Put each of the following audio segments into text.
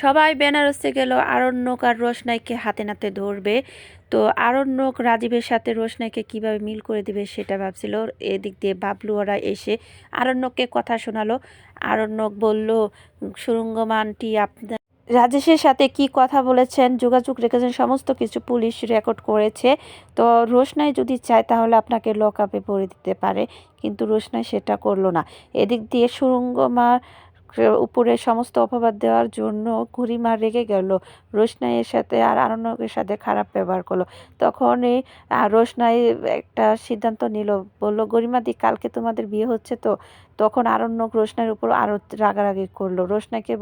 সবাই বেনারসে গেল আরণ্যক আর রোশনাইকে হাতে নাতে ধরবে। তো আরণ্যক রাজীবের সাথে রোশনাইকে কিভাবে মিল করে দিবে সেটা ভাবছিল। এদিক দিয়ে বাবলু ওরা এসে আরণ্যককে কথা শোনালো। আরণ্যক বলল, সুরঙ্গমা আন্টি আপনার রাজেশের সাথে কি কথা বলেছেন, যোগাযোগ রেখেছেন, সমস্ত কিছু পুলিশ রেকর্ড করেছে। তো রোশনাই যদি চায় তাহলে আপনাকে লক আপে ভরে দিতে পারে, কিন্তু রোশনাই সেটা করলো না। এদিক দিয়ে সুরঙ্গমার উপরে সমস্ত অপবাদ দেওয়ার জন্য গরিমা রেগে গেল, রোশনাইয়ের সাথে আর আরণ্যকের সাথে খারাপ ব্যবহার করলো। তখনই রোশনাই একটা সিদ্ধান্ত নিল, বলল, গরিমাদি কালকে তোমাদের বিয়ে হচ্ছে তো। তখন আরণ্যক রোশনাইয়ের উপর আরও রাগারাগি করলো। রোশনাইকে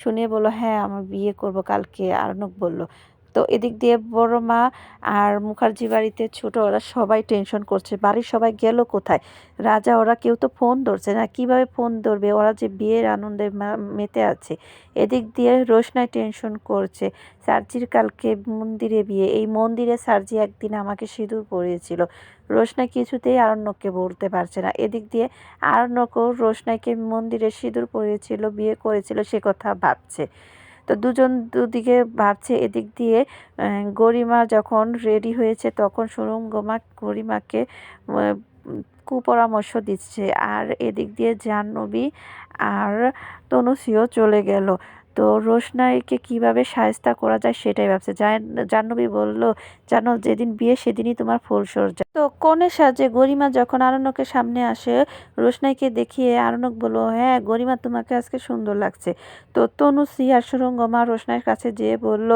শুনিয়ে বলল, হ্যাঁ আমার বিয়ে করব কালকে, আরণ্যক বলল। তো এদিক দিয়ে বড় মা আর মুখার্জি বাড়িতে ছোট ওরা সবাই টেনশন করছে, বাড়ির সবাই গেল কোথায়। রাজা ওরা কেউ তো ফোন ধরছে না, কিভাবে ফোন ধরবে, ওরা যে বিয়ের আনন্দে মেতে আছে। এদিক দিয়ে রোশনাই টেনশন করছে, সার্জির কালকে মন্দিরে বিয়ে, এই মন্দিরে সার্জি একদিন আমাকে সিঁদুর পরিয়েছিল। রোশনাই কিছুতেই আরণ্যককে বলতে পারছে না। এদিক দিয়ে আরণ্যকও রোশনাইকে মন্দিরে সিঁদুর পরিয়েছিল, বিয়ে করেছিল সে কথা ভাবছে। তো দুজন দুদিকে ভাবছে। এদিক দিয়ে গরিমা যখন রেডি হয়েছে তখন সুরঙ্গমা গরিমাকে কুপরামর্শ দিচ্ছে, আর এদিক দিয়ে জাহ্নবী আর তনুশ্রীও চলে গেল। তো রোশনাইকে কিভাবে শায়েস্তা করা যায় সেটাই ভাবছে। জাহ্নবী বলল, জানো যেদিন বিয়ে সেদিনই তোমার ফুলসজ্জা। তো কনে সাজে গরিমা যখন আরণ্যকের সামনে আসে, রোশনাইকে দেখিয়ে আরণ্যক বলল, হ্যাঁ গরিমা তোমাকে আজকে সুন্দর লাগছে। তো তনুশ্রী আর সুরঙ্গমা রোশনাইয়ের কাছে যেয়ে বলল,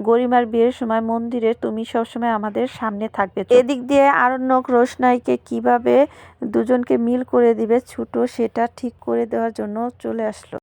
গরিমার বিয়ের সময় মন্দিরে তুমি সবসময় আমাদের সামনে থাকবে। এদিক দিয়ে আরণ্যক রোশনাইকে কিভাবে দুজনকে মিল করে দিবে ছুটো সেটা ঠিক করে দেওয়ার জন্য চলে আসলো।